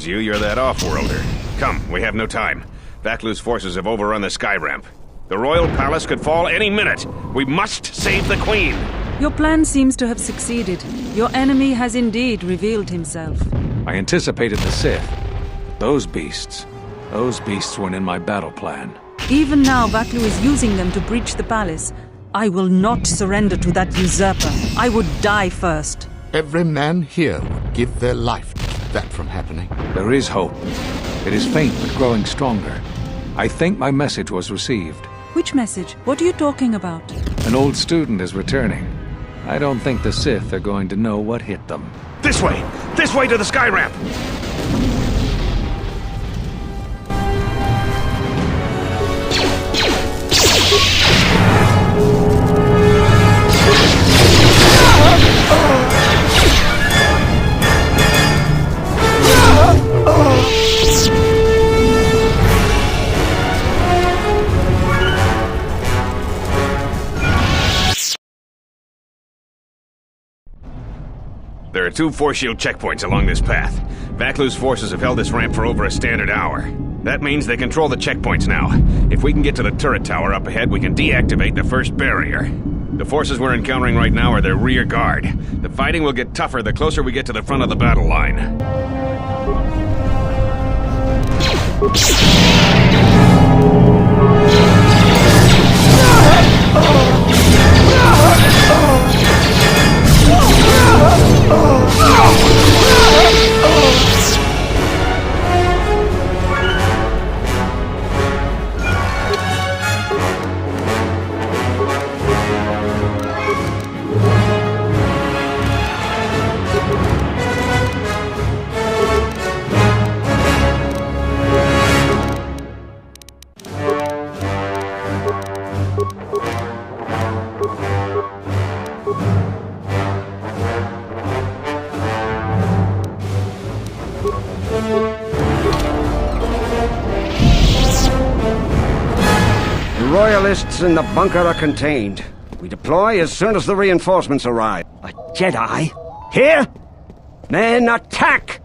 you, you're that off-worlder. Come, we have no time. Vaklu's forces have overrun the sky ramp. The royal palace could fall any minute. We must save the queen. Your plan seems to have succeeded. Your enemy has indeed revealed himself. I anticipated the Sith. Those beasts weren't in my battle plan. Even now, Vaklu is using them to breach the palace. I will not surrender to that usurper. I would die first. Every man here would give their life to keep that from happening. There is hope. It is faint but growing stronger. I think my message was received. Which message? What are you talking about? An old student is returning. I don't think the Sith are going to know what hit them. This way! This way to the sky ramp! There are 2 force shield checkpoints along this path. Vaklu's forces have held this ramp for over a standard hour. That means they control the checkpoints now. If we can get to the turret tower up ahead, we can deactivate the first barrier. The forces we're encountering right now are their rear guard. The fighting will get tougher the closer we get to the front of the battle line. Royalists in the bunker are contained. We deploy as soon as the reinforcements arrive. A Jedi? Here? Men, attack!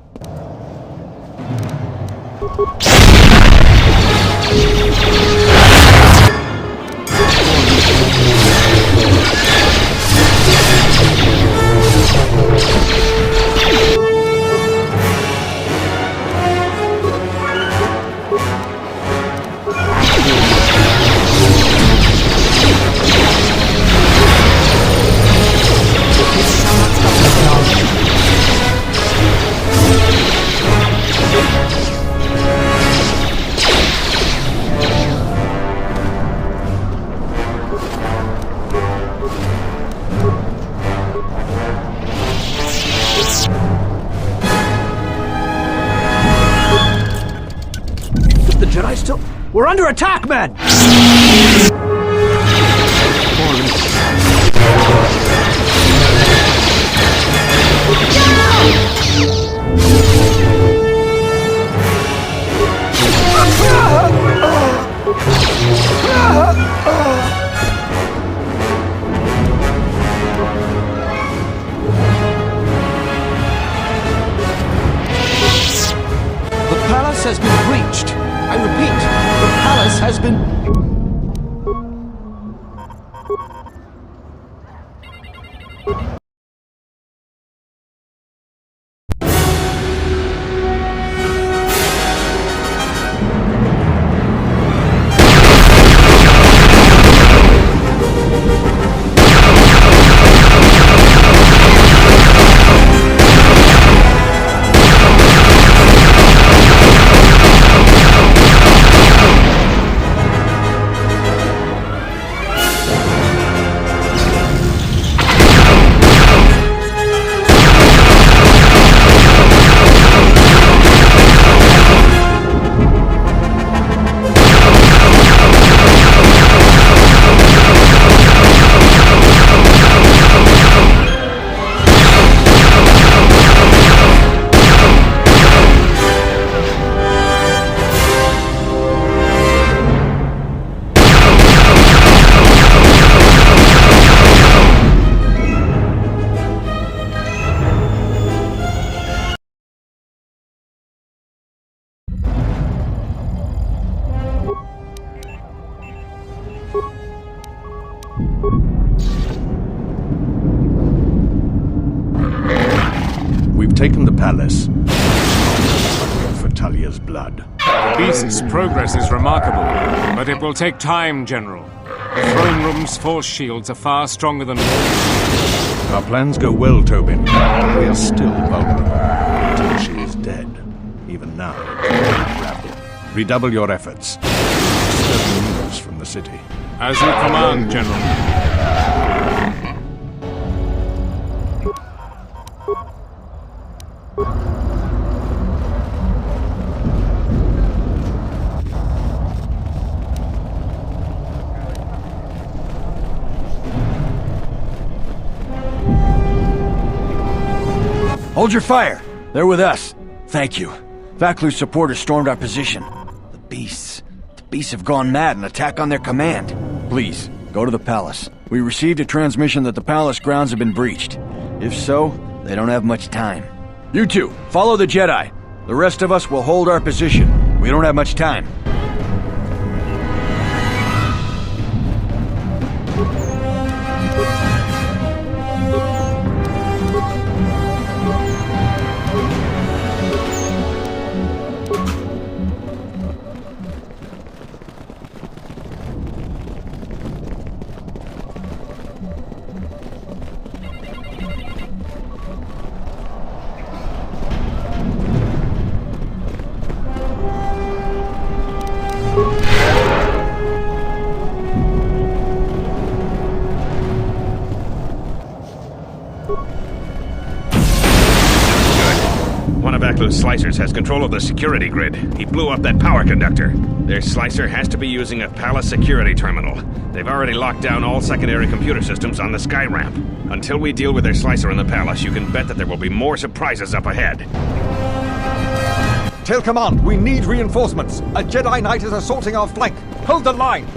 We're under attack, men! The palace has been breached. I repeat, the palace has been... taken the palace. For Talia's blood. The beast's progress is remarkable, but it will take time, General. The throne room's force shields are far stronger than yours. Our plans go well, Tobin. We are still vulnerable until she is dead. Even now, redouble your efforts. Disturbing news from the city. As you command, General. Hold your fire! They're with us. Thank you. Vaklu's supporters stormed our position. The beasts have gone mad and attack on their command. Please, go to the palace. We received a transmission that the palace grounds have been breached. If so, they don't have much time. You two, follow the Jedi. The rest of us will hold our position. We don't have much time. One of Vaklu's slicers has control of the security grid. He blew up that power conductor. Their slicer has to be using a palace security terminal. They've already locked down all secondary computer systems on the sky ramp. Until we deal with their slicer in the palace, you can bet that there will be more surprises up ahead. Tail Command, we need reinforcements. A Jedi Knight is assaulting our flank. Hold the line!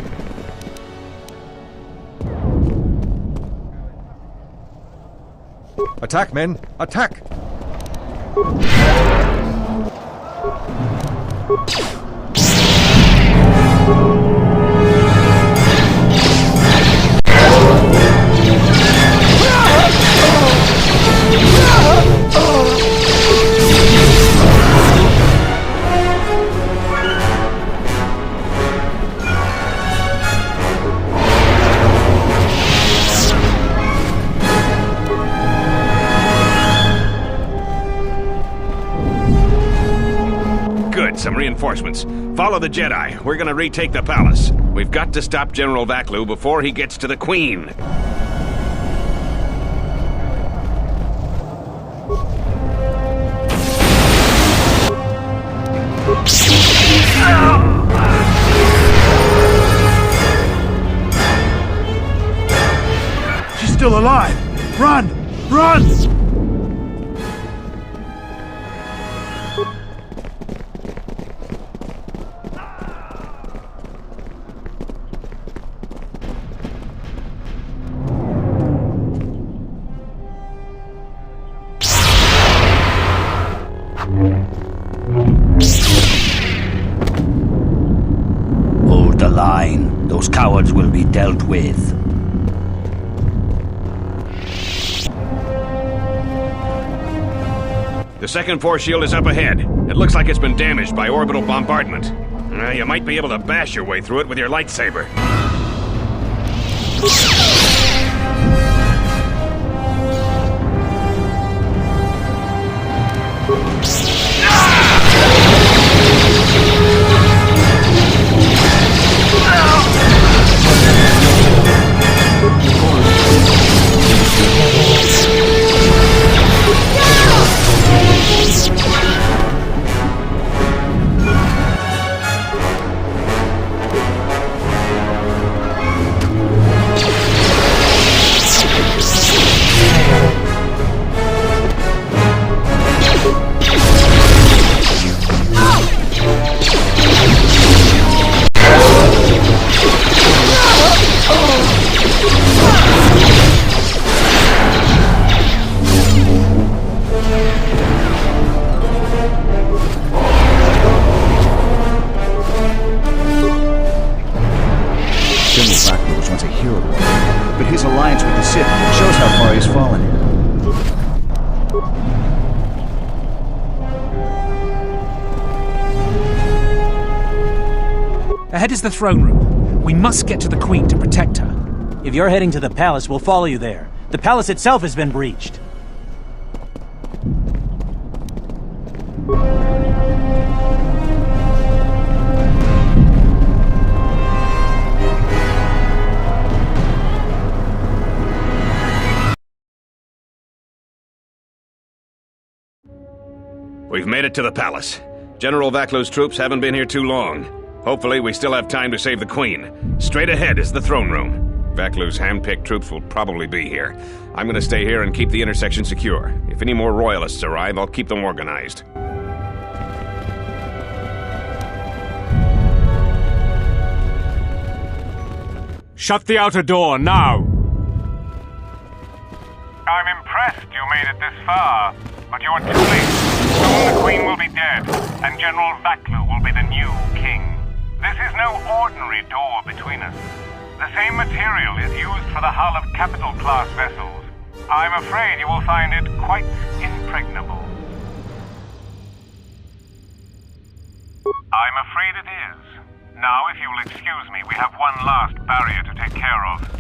Attack, men! Attack! Some reinforcements. Follow the Jedi. We're gonna retake the palace. We've got to stop General Vaklu before he gets to the Queen. She's still alive! Run! Run! Hold the line. Those cowards will be dealt with. The second force shield is up ahead. It looks like it's been damaged by orbital bombardment. You might be able to bash your way through it with your lightsaber. Ahead is the throne room. We must get to the Queen to protect her. If you're heading to the palace, we'll follow you there. The palace itself has been breached. We've made it to the palace. General Vaklu's troops haven't been here too long. Hopefully we still have time to save the Queen. Straight ahead is the throne room. Vaklu's hand-picked troops will probably be here. I'm gonna stay here and keep the intersection secure. If any more royalists arrive, I'll keep them organized. Shut the outer door, now! I'm impressed you made it this far, but you're too late. Soon the Queen will be dead, and General Vaklu will be the new king. This is no ordinary door between us. The same material is used for the hull of capital-class vessels. I'm afraid you will find it quite impregnable. I'm afraid it is. Now, if you will excuse me, we have one last barrier to take care of.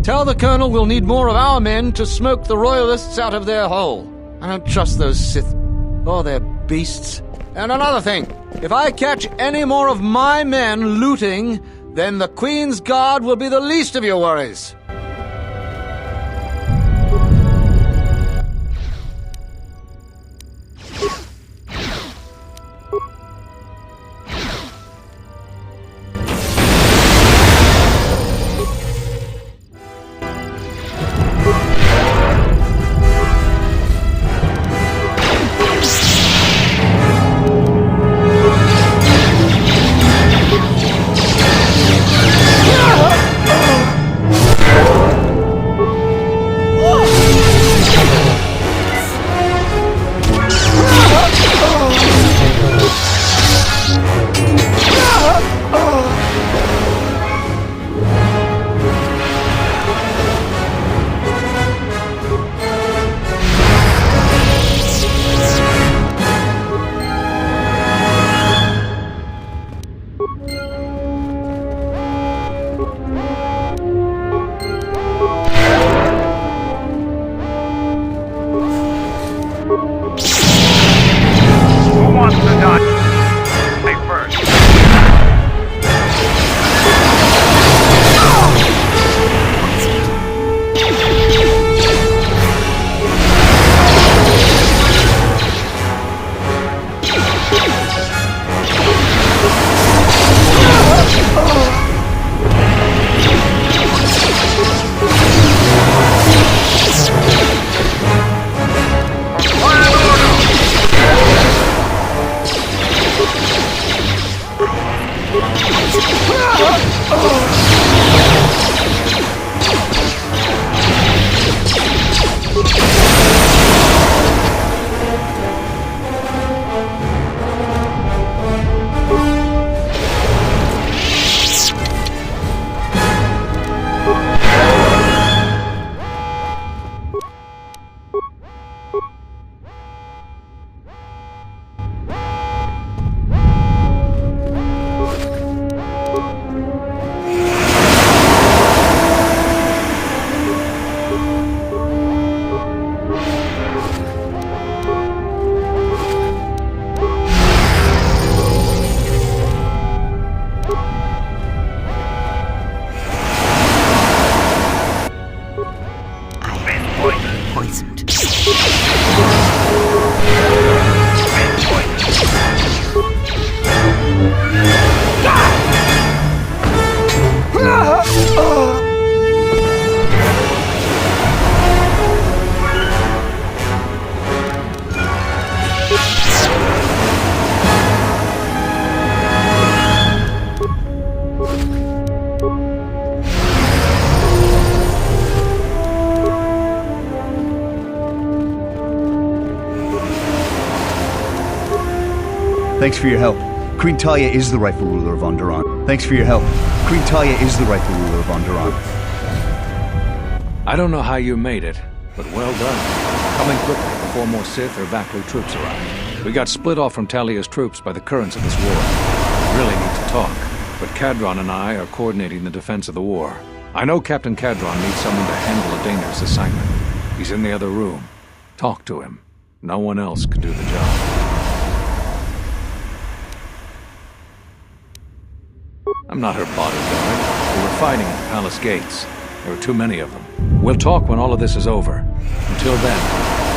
Tell the Colonel we'll need more of our men to smoke the Royalists out of their hole. I don't trust those Sith or their beasts. And another thing, if I catch any more of my men looting, then the Queen's Guard will be the least of your worries. Thanks for your help. Queen Talia is the rightful ruler of Onderon. Thanks for your help. Queen Talia is the rightful ruler of Onderon. I don't know how you made it, but well done. Coming quickly before more Sith or Vaklu troops arrive. We got split off from Talia's troops by the currents of this war. We really need to talk, but Cadron and I are coordinating the defense of the war. I know Captain Cadron needs someone to handle a dangerous assignment. He's in the other room. Talk to him. No one else could do the job. I'm not her bodyguard. We were fighting at the palace gates. There were too many of them. We'll talk when all of this is over. Until then,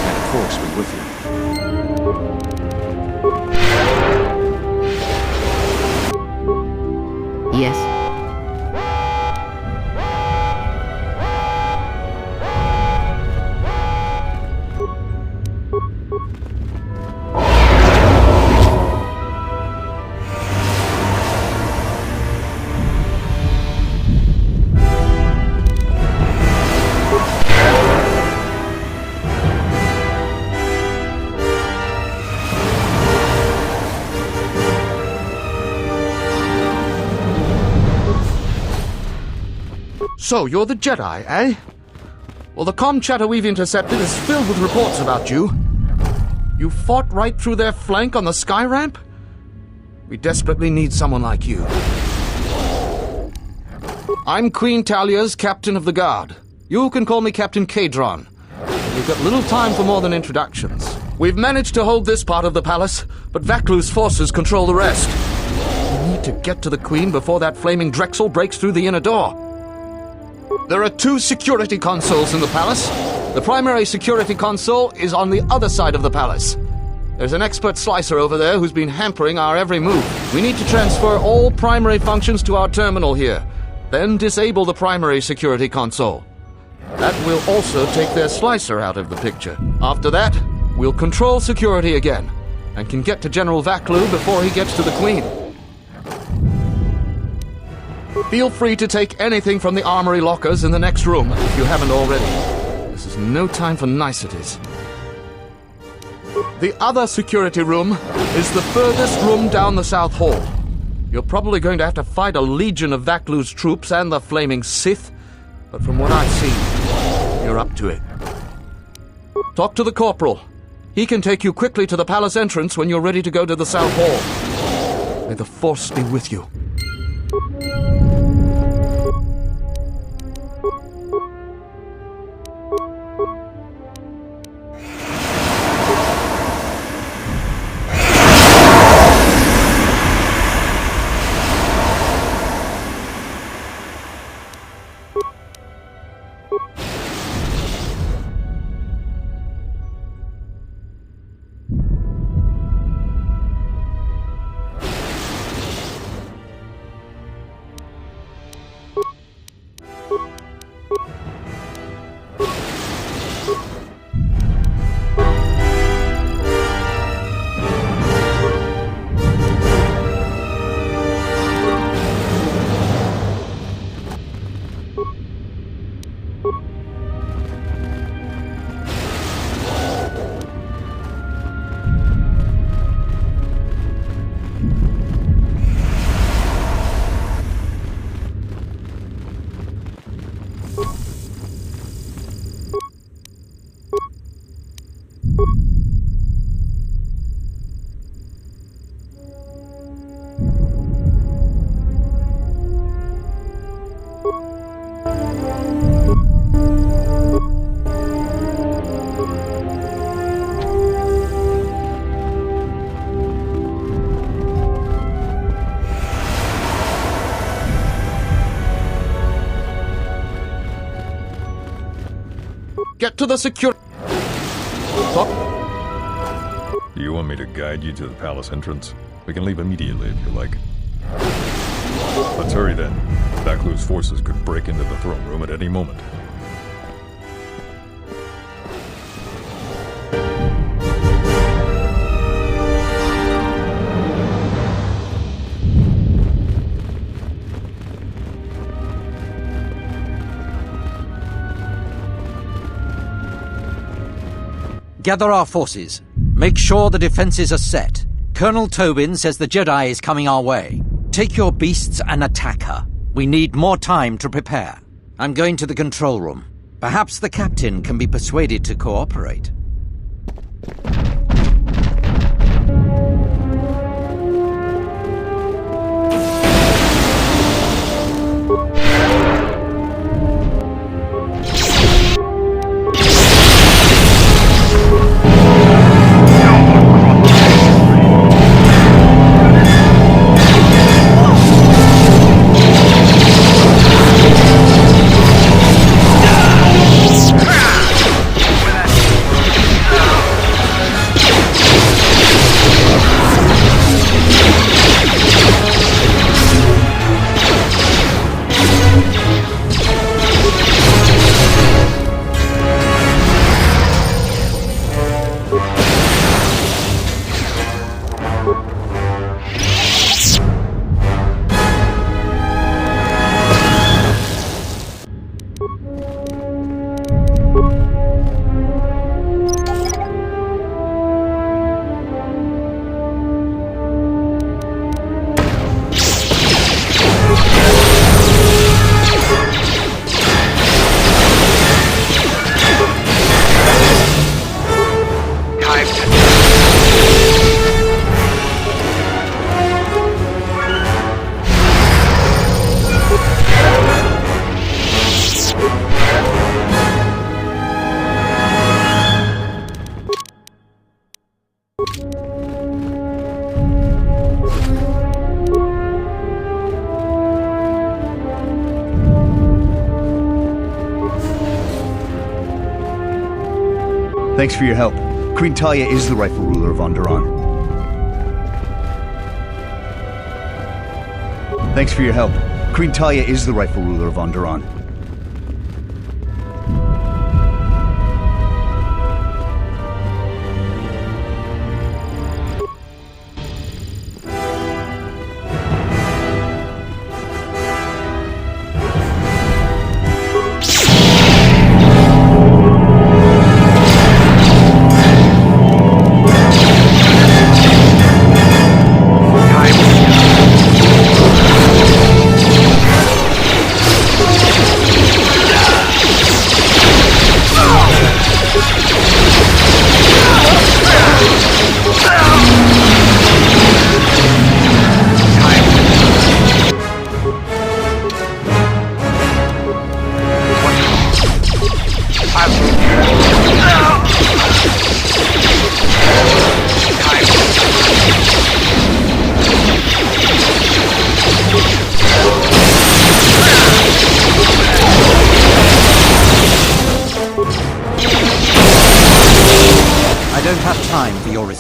may the Force be with you. Yes. So, you're the Jedi, eh? Well, the comm chatter we've intercepted is filled with reports about you. You fought right through their flank on the sky ramp? We desperately need someone like you. I'm Queen Talia's Captain of the Guard. You can call me Captain Cadron. We've got little time for more than introductions. We've managed to hold this part of the palace, but Vaklu's forces control the rest. We need to get to the Queen before that flaming Drexel breaks through the inner door. There are 2 security consoles in the palace. The primary security console is on the other side of the palace. There's an expert slicer over there who's been hampering our every move. We need to transfer all primary functions to our terminal here, then disable the primary security console. That will also take their slicer out of the picture. After that, we'll control security again, and can get to General Vaklu before he gets to the Queen. Feel free to take anything from the armory lockers in the next room, if you haven't already. This is no time for niceties. The other security room is the furthest room down the South Hall. You're probably going to have to fight a legion of Vaklu's troops and the flaming Sith, but from what I've seen, you're up to it. Talk to the Corporal. He can take you quickly to the palace entrance when you're ready to go to the South Hall. May the Force be with you. Get to the security... Do you want me to guide you to the palace entrance? We can leave immediately if you like. Let's hurry then. Vaklu's forces could break into the throne room at any moment. Gather our forces. Make sure the defenses are set. Colonel Tobin says the Jedi is coming our way. Take your beasts and attack her. We need more time to prepare. I'm going to the control room. Perhaps the captain can be persuaded to cooperate. Thanks for your help. Queen Talia is the rightful ruler of Onderon. Thanks for your help. Queen Talia is the rightful ruler of Onderon.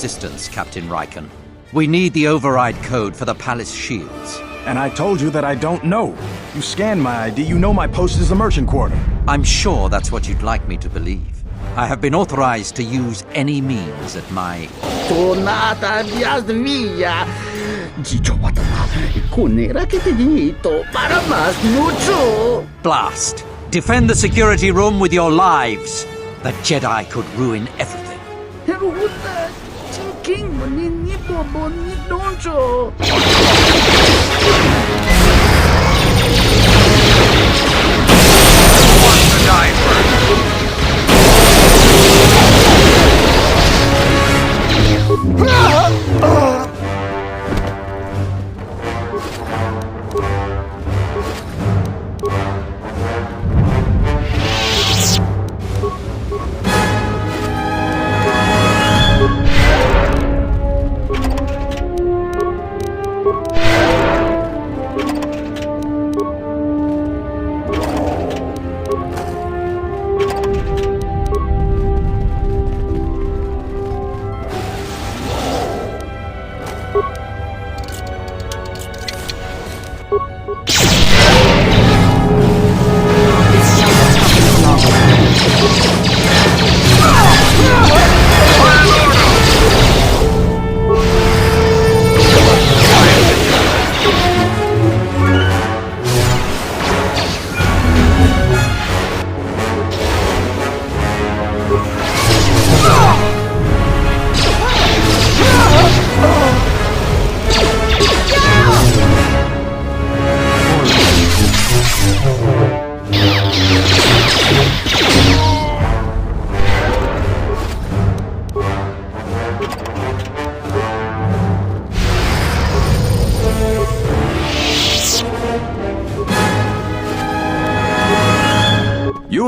Resistance, Captain Riken. We need the override code for the palace shields. And I told you that I don't know. You scanned my ID, you know my post is the merchant quarter. I'm sure that's what you'd like me to believe. I have been authorized to use any means at my... Blast! Defend the security room with your lives. The Jedi could ruin everything.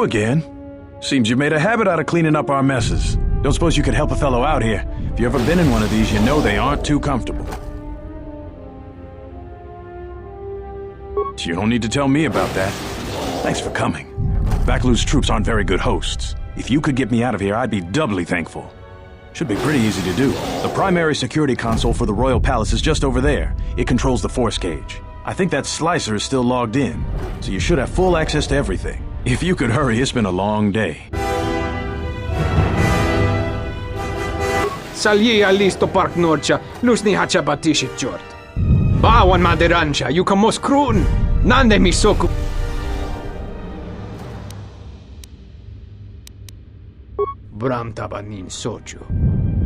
again. Seems you made a habit out of cleaning up our messes. Don't suppose you could help a fellow out here? If you've ever been in one of these, you know they aren't too comfortable. You don't need to tell me about that. Thanks for coming. Vaklu's troops aren't very good hosts. If you could get me out of here, I'd be doubly thankful. Should be pretty easy to do. The primary security console for the Royal Palace is just over there. It controls the force gauge. I think that slicer is still logged in, so you should have full access to everything. If you could hurry, it's been a long day. Salye alisto park norcha, lusni hacha batishit jort. Bawan maderancha, you can mos krun. Nande mi soku. Bram tabanin sochu.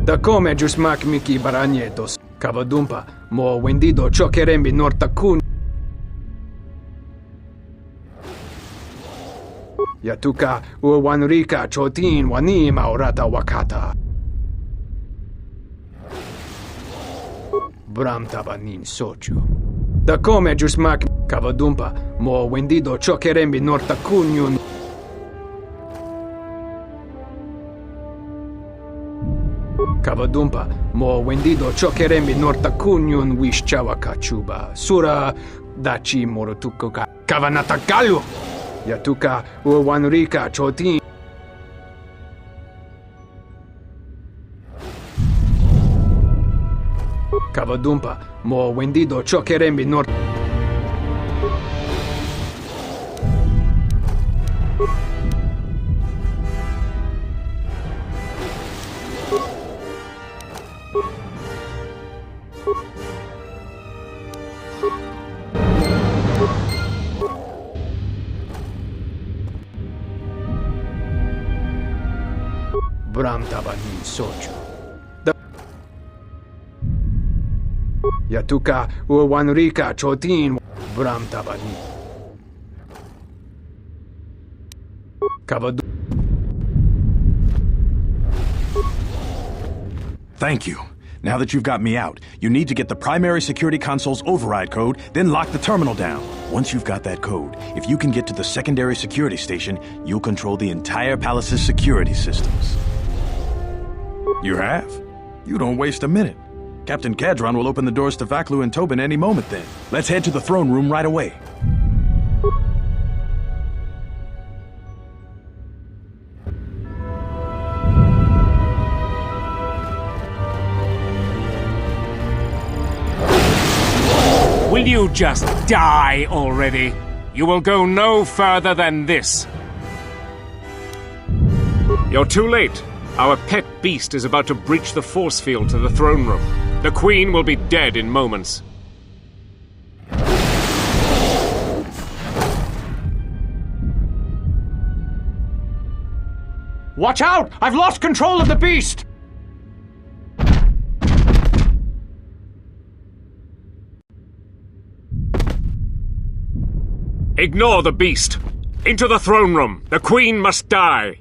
Da come jus mak miki baranietos. Kavadumpa, mo wendido chokerembi nortakun. Yatuka uwanrika chotin wanim aurata wakata. Bram tabanin sochu. Da come jus mak Kavadumpa, mo wendido chokerembi nortakunyun. Kavadumpa, mo wendido chokerembi nortakunyun wishchawa kachuba. Sura dachi morotukoka. Kavanatakalu! Yatuka uwanrika chotin. Kavadumpa, mo wendido chokerembi nort. Bram tabanin sochu. Yatuka uwanrika chotin. Bram tabanin. Kavadu. Thank you. Now that you've got me out, you need to get the primary security console's override code, then lock the terminal down. Once you've got that code, if you can get to the secondary security station, you'll control the entire palace's security systems. You have? You don't waste a minute. Captain Kadron will open the doors to Vaklu and Tobin any moment then. Let's head to the throne room right away. Will you just die already? You will go no further than this. You're too late. Our pet beast is about to breach the force field to the throne room. The Queen will be dead in moments. Watch out! I've lost control of the beast! Ignore the beast. Into the throne room. The Queen must die.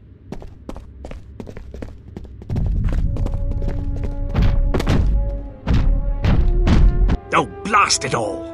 Oh, blast it all!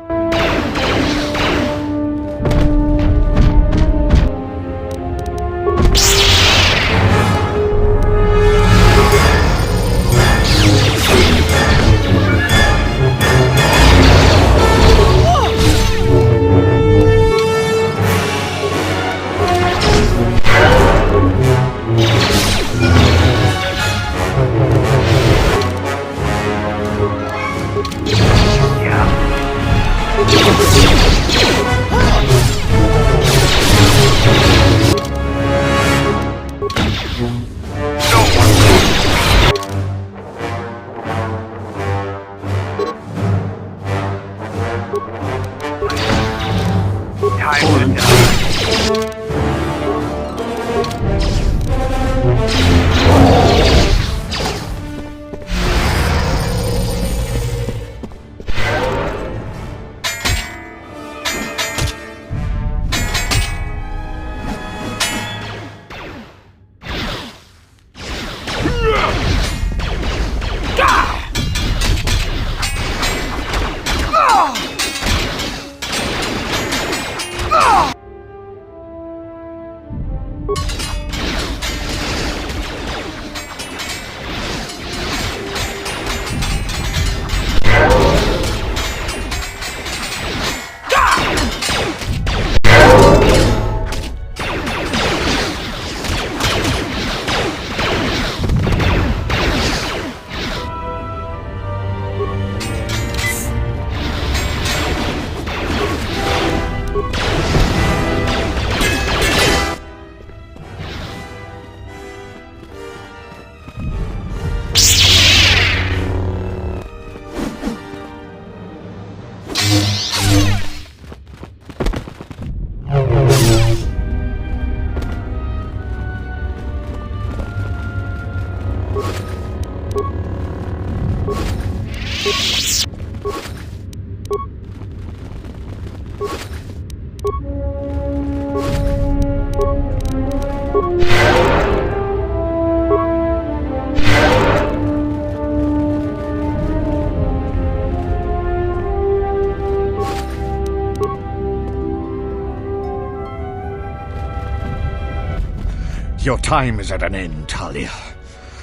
Your time is at an end, Talia.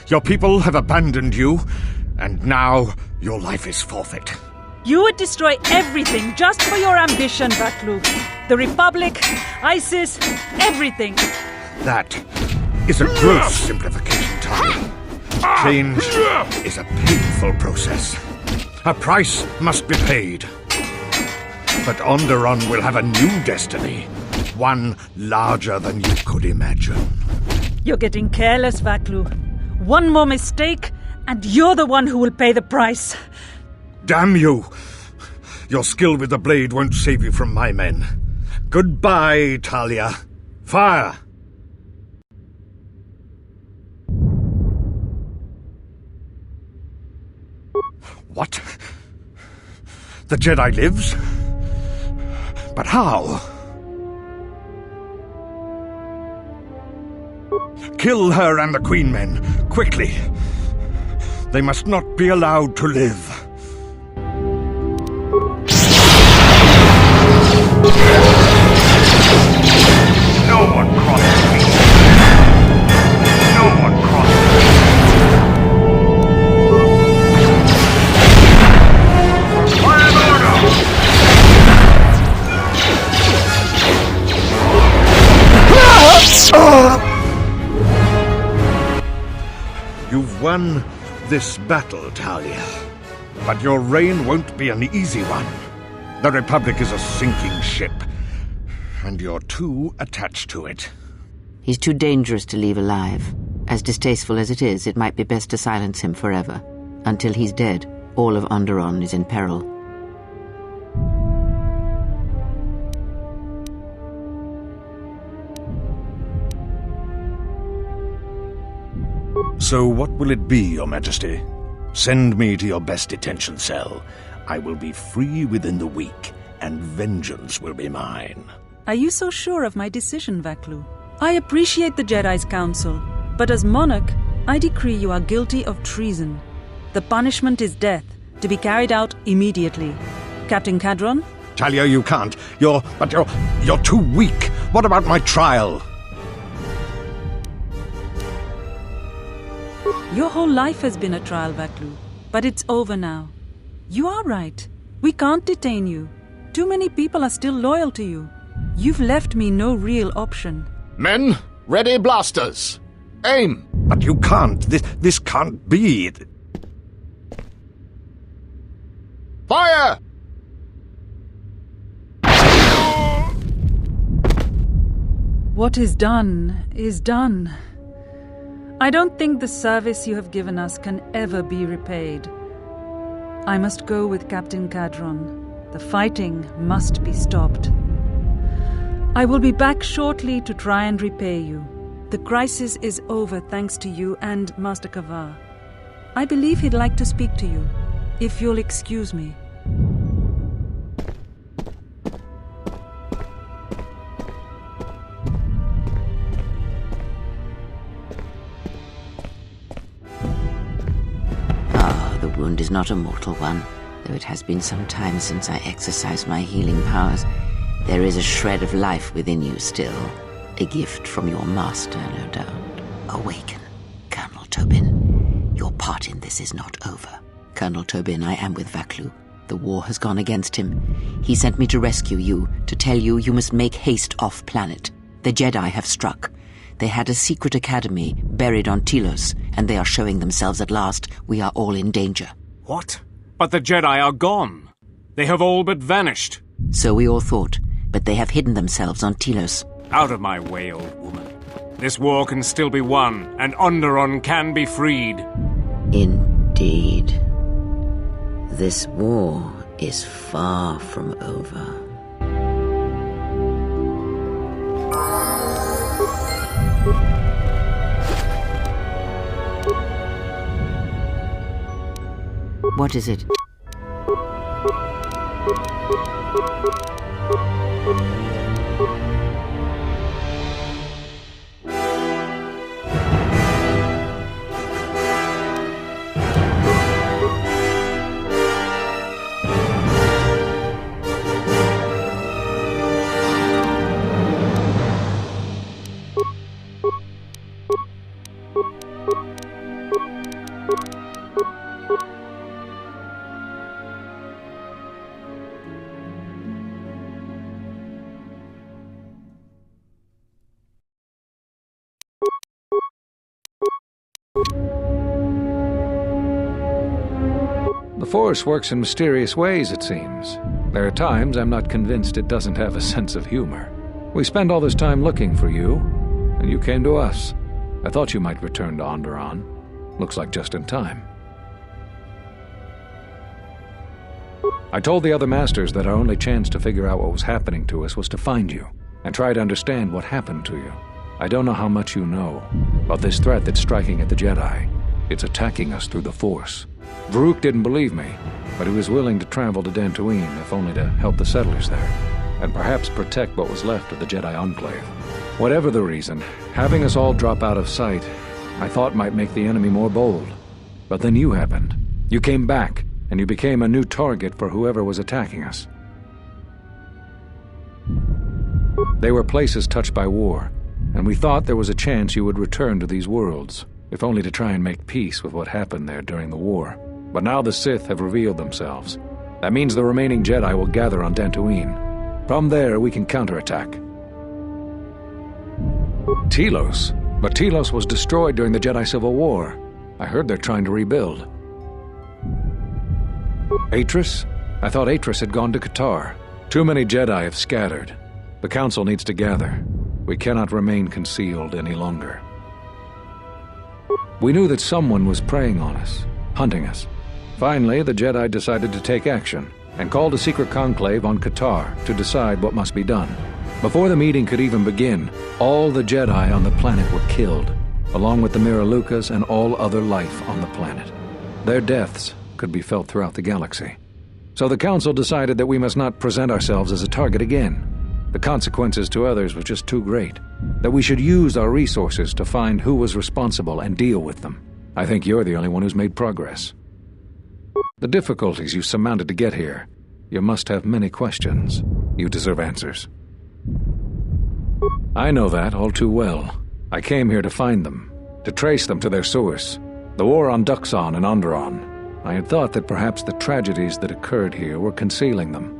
Your people have abandoned you, and now your life is forfeit. You would destroy everything just for your ambition, Vaklu. The Republic, Iziz, everything. That is a gross simplification, Talia. Change is a painful process. A price must be paid. But Onderon will have a new destiny. One larger than you could imagine. You're getting careless, Vaklu. One more mistake, and you're the one who will pay the price. Damn you! Your skill with the blade won't save you from my men. Goodbye, Talia. Fire! What? The Jedi lives? But how? Kill her and the Queen men, quickly. They must not be allowed to live. No one crosses me. No one crosses me. Fire an order! You've won this battle, Talia. But your reign won't be an easy one. The Republic is a sinking ship, and you're too attached to it. He's too dangerous to leave alive. As distasteful as it is, it might be best to silence him forever. Until he's dead, all of Onderon is in peril. So what will it be, Your Majesty? Send me to your best detention cell. I will be free within the week, and vengeance will be mine. Are you so sure of my decision, Vaklu? I appreciate the Jedi's counsel, but as monarch, I decree you are guilty of treason. The punishment is death, to be carried out immediately. Captain Cadron? Talia, you can't. You're too weak. What about my trial? Your whole life has been a trial, Vaklu, but it's over now. You are right. We can't detain you. Too many people are still loyal to you. You've left me no real option. Men, ready blasters. Aim! But you can't. This can't be. Fire! What is done is done. I don't think the service you have given us can ever be repaid. I must go with Captain Cadron. The fighting must be stopped. I will be back shortly to try and repay you. The crisis is over thanks to you and Master Kavar. I believe he'd like to speak to you, if you'll excuse me. The wound is not a mortal one, though it has been some time since I exercised my healing powers. There is a shred of life within you still. A gift from your master, no doubt. Awaken, Colonel Tobin. Your part in this is not over. Colonel Tobin, I am with Vaklu. The war has gone against him. He sent me to rescue you, to tell you you must make haste off-planet. The Jedi have struck. They had a secret academy buried on Telos, and they are showing themselves at last. We are all in danger. What? But the Jedi are gone. They have all but vanished. So we all thought, but they have hidden themselves on Telos. Out of my way, old woman. This war can still be won, and Onderon can be freed. Indeed. This war is far from over. What is it? The Force works in mysterious ways, it seems. There are times I'm not convinced it doesn't have a sense of humor. We spend all this time looking for you, and you came to us. I thought you might return to Onderon. Looks like just in time. I told the other masters that our only chance to figure out what was happening to us was to find you, and try to understand what happened to you. I don't know how much you know, but this threat that's striking at the Jedi, it's attacking us through the Force. Varuk didn't believe me, but he was willing to travel to Dantooine, if only to help the settlers there, and perhaps protect what was left of the Jedi Enclave. Whatever the reason, having us all drop out of sight, I thought might make the enemy more bold. But then you happened. You came back, and you became a new target for whoever was attacking us. They were places touched by war, and we thought there was a chance you would return to these worlds, if only to try and make peace with what happened there during the war. But now the Sith have revealed themselves. That means the remaining Jedi will gather on Dantooine. From there, we can counterattack. Telos? But Telos was destroyed during the Jedi Civil War. I heard they're trying to rebuild. Atris? I thought Atris had gone to Qatar. Too many Jedi have scattered. The Council needs to gather. We cannot remain concealed any longer. We knew that someone was preying on us, hunting us. Finally, the Jedi decided to take action, and called a secret conclave on Qatar to decide what must be done. Before the meeting could even begin, all the Jedi on the planet were killed, along with the Miralukas and all other life on the planet. Their deaths could be felt throughout the galaxy. So the Council decided that we must not present ourselves as a target again. The consequences to others were just too great, that we should use our resources to find who was responsible and deal with them. I think you're the only one who's made progress. The difficulties you surmounted to get here, you must have many questions. You deserve answers. I know that all too well. I came here to find them, to trace them to their source. The war on Duxon and Onderon. I had thought that perhaps the tragedies that occurred here were concealing them.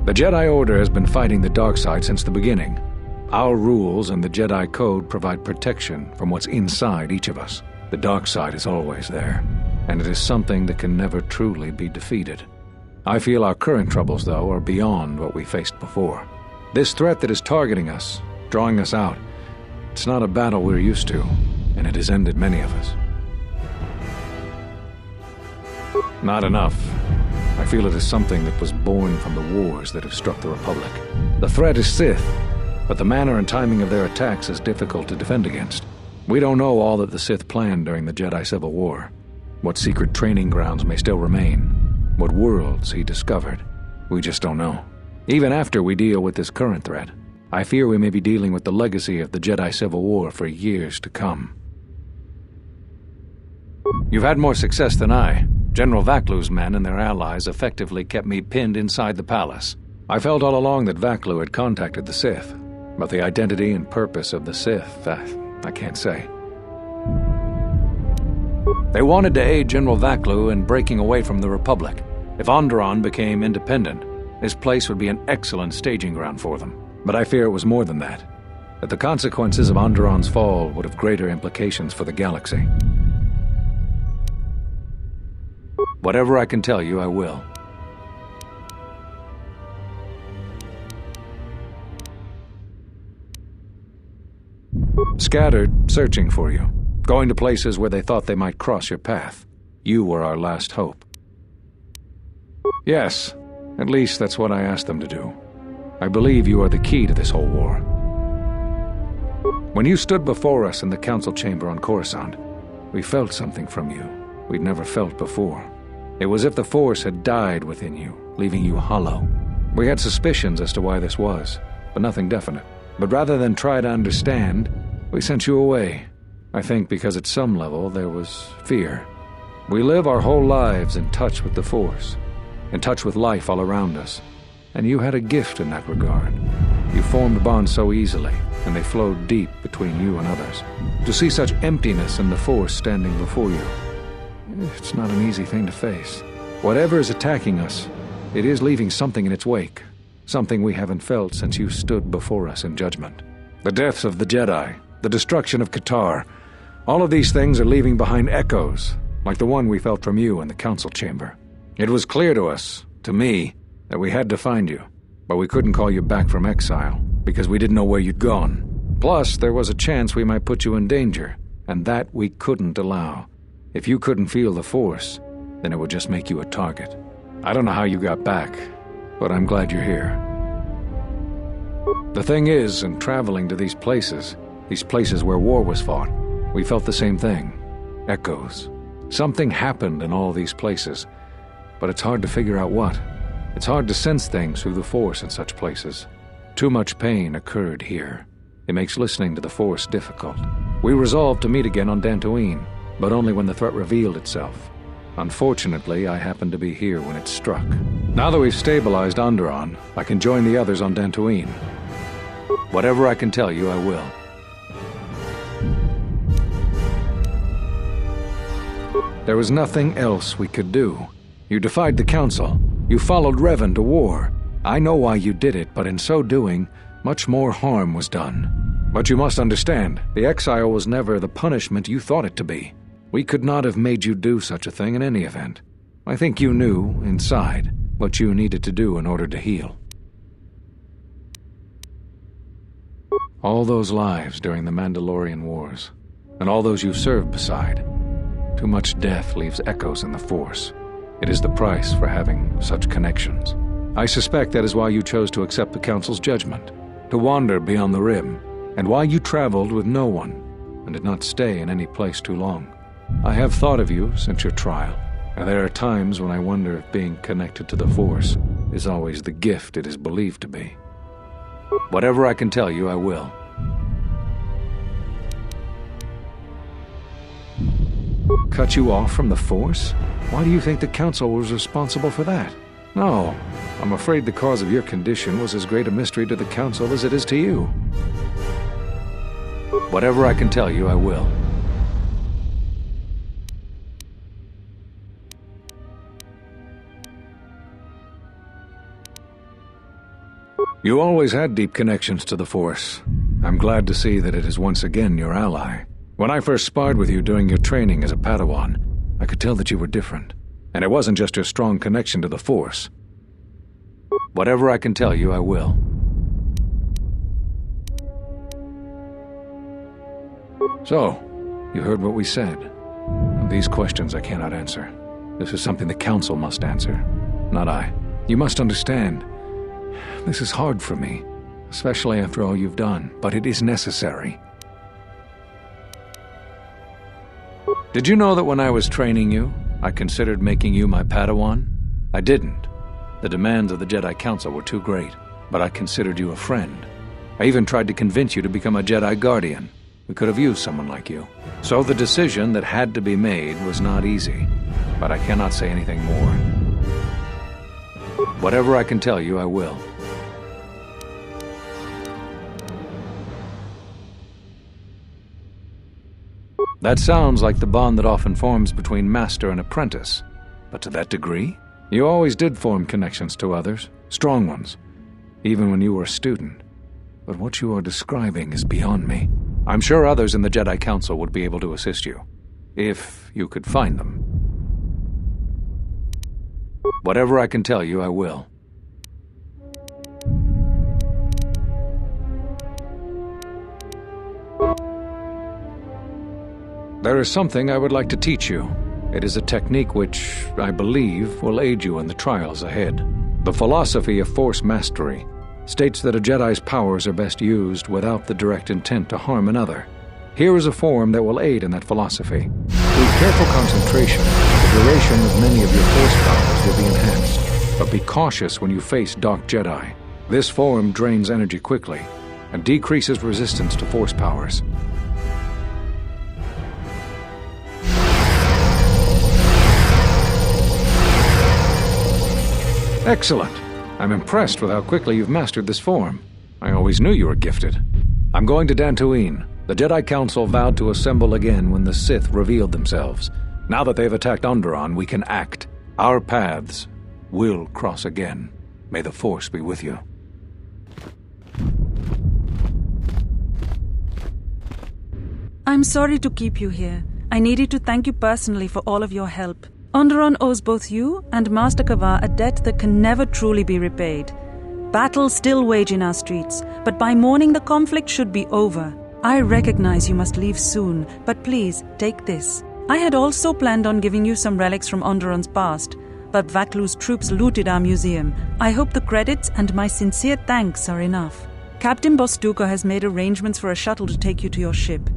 The Jedi Order has been fighting the dark side since the beginning. Our rules and the Jedi Code provide protection from what's inside each of us. The dark side is always there, and it is something that can never truly be defeated. I feel our current troubles, though, are beyond what we faced before. This threat that is targeting us, drawing us out, it's not a battle we're used to, and it has ended many of us. Not enough. I feel it is something that was born from the wars that have struck the Republic. The threat is Sith, but the manner and timing of their attacks is difficult to defend against. We don't know all that the Sith planned during the Jedi Civil War. What secret training grounds may still remain. What worlds he discovered. We just don't know. Even after we deal with this current threat, I fear we may be dealing with the legacy of the Jedi Civil War for years to come. You've had more success than I. General Vaklu's men and their allies effectively kept me pinned inside the palace. I felt all along that Vaklu had contacted the Sith, but the identity and purpose of the Sith, I can't say. They wanted to aid General Vaklu in breaking away from the Republic. If Onderon became independent, this place would be an excellent staging ground for them. But I fear it was more than that the consequences of Onderon's fall would have greater implications for the galaxy. Whatever I can tell you, I will. Scattered, searching for you. Going to places where they thought they might cross your path. You were our last hope. Yes, at least that's what I asked them to do. I believe you are the key to this whole war. When you stood before us in the council chamber on Coruscant, we felt something from you we'd never felt before. It was as if the Force had died within you, leaving you hollow. We had suspicions as to why this was, but nothing definite. But rather than try to understand, we sent you away. I think because at some level there was fear. We live our whole lives in touch with the Force, in touch with life all around us. And you had a gift in that regard. You formed bonds so easily, and they flowed deep between you and others. To see such emptiness in the Force standing before you, it's not an easy thing to face. Whatever is attacking us, it is leaving something in its wake. Something we haven't felt since you stood before us in judgment. The deaths of the Jedi, the destruction of Qatar, all of these things are leaving behind echoes, like the one we felt from you in the council chamber. It was clear to us, to me, that we had to find you, but we couldn't call you back from exile, because we didn't know where you'd gone. Plus, there was a chance we might put you in danger, and that we couldn't allow. If you couldn't feel the Force, then it would just make you a target. I don't know how you got back, but I'm glad you're here. The thing is, in traveling to these places where war was fought, we felt the same thing. Echoes. Something happened in all these places, but it's hard to figure out what. It's hard to sense things through the Force in such places. Too much pain occurred here. It makes listening to the Force difficult. We resolved to meet again on Dantooine, but only when the threat revealed itself. Unfortunately, I happened to be here when it struck. Now that we've stabilized Onderon, I can join the others on Dantooine. Whatever I can tell you, I will. There was nothing else we could do. You defied the Council. You followed Revan to war. I know why you did it, but in so doing, much more harm was done. But you must understand, the exile was never the punishment you thought it to be. We could not have made you do such a thing in any event. I think you knew, inside, what you needed to do in order to heal. All those lives during the Mandalorian Wars, and all those you served beside. Too much death leaves echoes in the Force. It is the price for having such connections. I suspect that is why you chose to accept the Council's judgment, to wander beyond the Rim, and why you traveled with no one, and did not stay in any place too long. I have thought of you since your trial, and there are times when I wonder if being connected to the Force is always the gift it is believed to be. Whatever I can tell you, I will. Cut you off from the Force? Why do you think the Council was responsible for that? No, I'm afraid the cause of your condition was as great a mystery to the Council as it is to you. Whatever I can tell you, I will. You always had deep connections to the Force. I'm glad to see that it is once again your ally. When I first sparred with you during your training as a Padawan, I could tell that you were different. And it wasn't just your strong connection to the Force. Whatever I can tell you, I will. So, you heard what we said. And these questions I cannot answer. This is something the Council must answer, not I. You must understand. This is hard for me, especially after all you've done, but it is necessary. Did you know that when I was training you, I considered making you my Padawan? I didn't. The demands of the Jedi Council were too great, but I considered you a friend. I even tried to convince you to become a Jedi Guardian. We could have used someone like you. So the decision that had to be made was not easy, but I cannot say anything more. Whatever I can tell you, I will. That sounds like the bond that often forms between master and apprentice. But to that degree? You always did form connections to others, strong ones, even when you were a student. But what you are describing is beyond me. I'm sure others in the Jedi Council would be able to assist you, if you could find them. Whatever I can tell you, I will. There is something I would like to teach you. It is a technique which, I believe, will aid you in the trials ahead. The philosophy of Force Mastery states that a Jedi's powers are best used without the direct intent to harm another. Here is a form that will aid in that philosophy. Through careful concentration, the duration of many of your Force powers will be enhanced. But be cautious when you face Dark Jedi. This form drains energy quickly and decreases resistance to Force powers. Excellent. I'm impressed with how quickly you've mastered this form. I always knew you were gifted. I'm going to Dantooine. The Jedi Council vowed to assemble again when the Sith revealed themselves. Now that they've attacked Onderon, we can act. Our paths will cross again. May the Force be with you. I'm sorry to keep you here, I needed to thank you personally for all of your help. Onderon owes both you and Master Kavar a debt that can never truly be repaid. Battles still wage in our streets, but by morning the conflict should be over. I recognize you must leave soon, but please, take this. I had also planned on giving you some relics from Onderon's past, but Vaklu's troops looted our museum. I hope the credits and my sincere thanks are enough. Captain Bostuko has made arrangements for a shuttle to take you to your ship.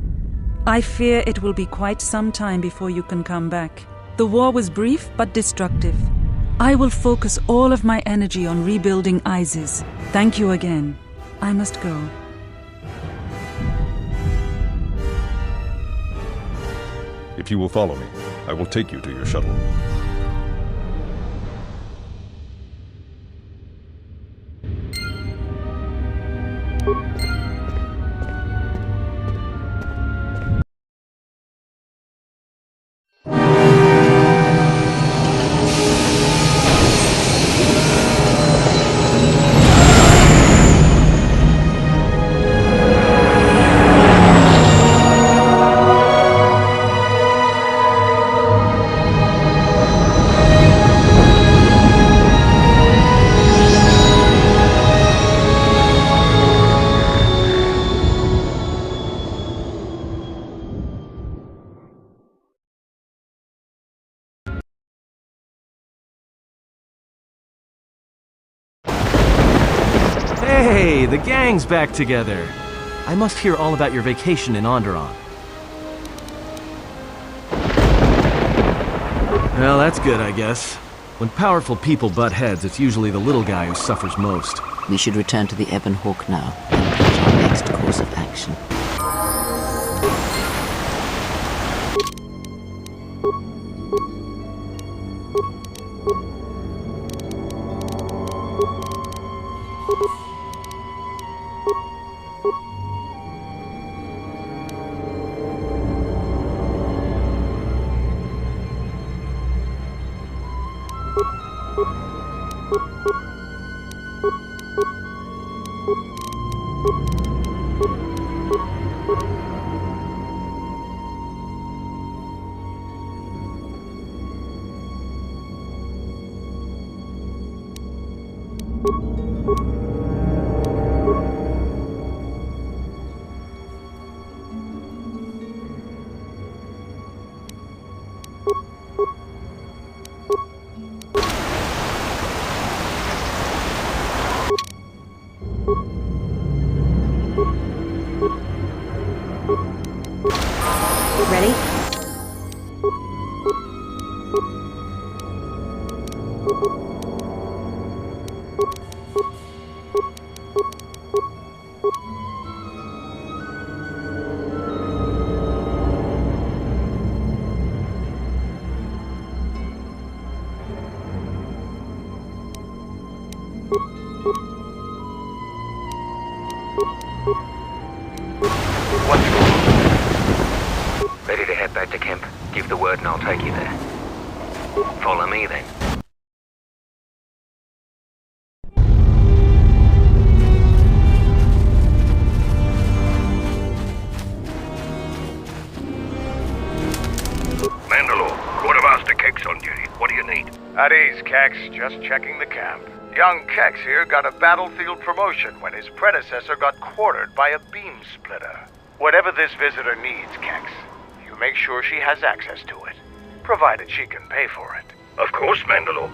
I fear it will be quite some time before you can come back. The war was brief but destructive. I will focus all of my energy on rebuilding Iziz. Thank you again. I must go. If you will follow me, I will take you to your shuttle. Hey, the gang's back together. I must hear all about your vacation in Onderon. Well, that's good, I guess. When powerful people butt heads, it's usually the little guy who suffers most. We should return to the Ebon Hawk now and plot our next course of action. Ready? Ready to head back to camp. Give the word and I'll take you there. Follow me then. Mandalore, Quartermaster Keck's on duty. What do you need? At ease, Kex. Just checking the camp. Young Kex here got a battlefield promotion when his predecessor got quartered by a beam splitter. Whatever this visitor needs, Kex, you make sure she has access to it, provided she can pay for it. Of course, Mandalore.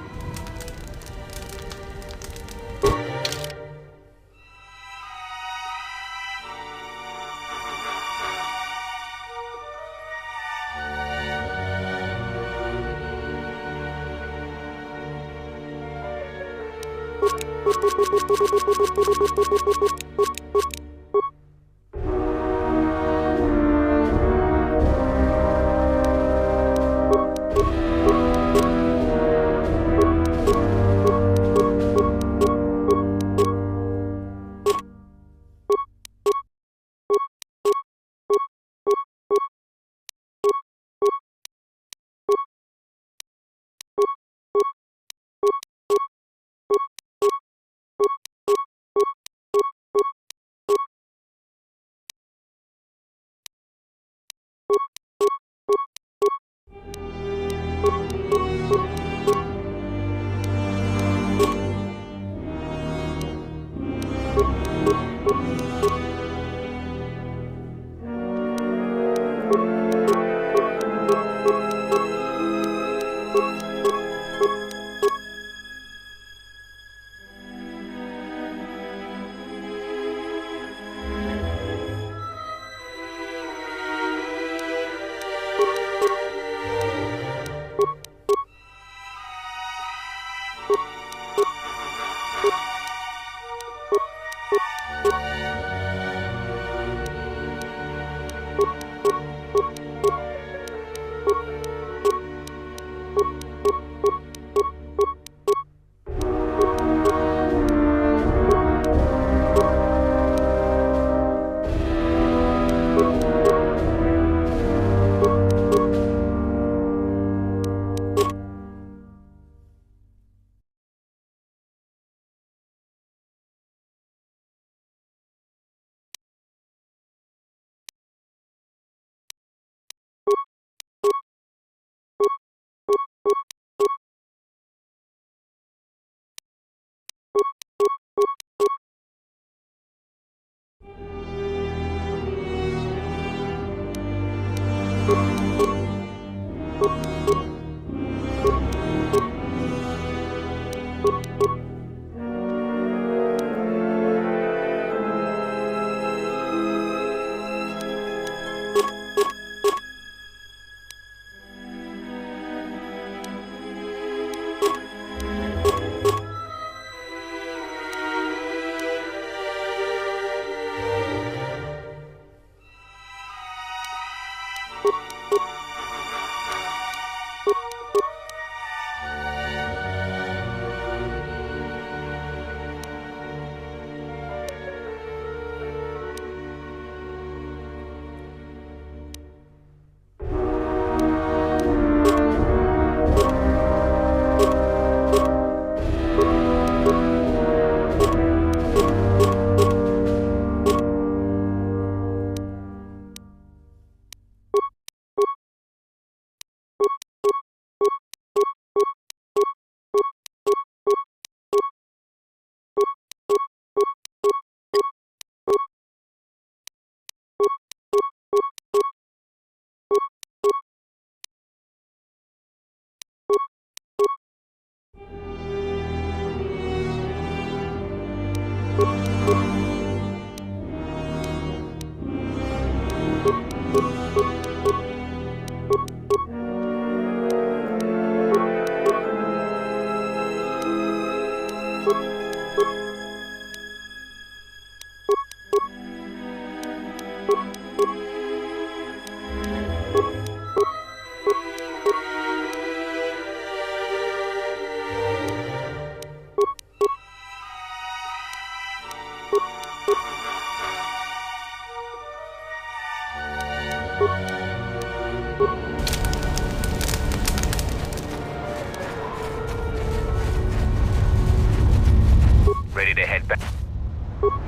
Ready to head back.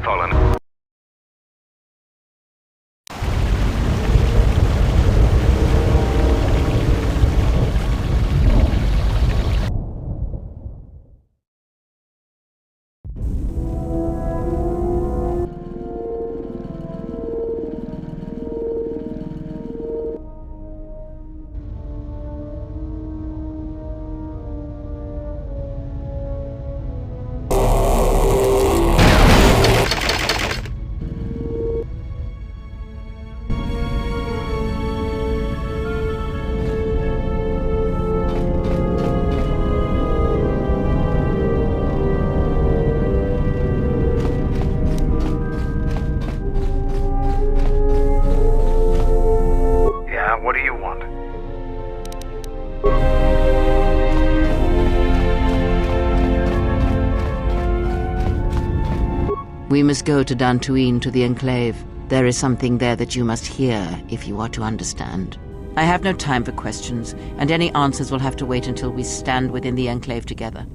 Follow me. What do you want? We must go to Dantooine, to the Enclave. There is something there that you must hear if you are to understand. I have no time for questions, and any answers will have to wait until we stand within the Enclave together.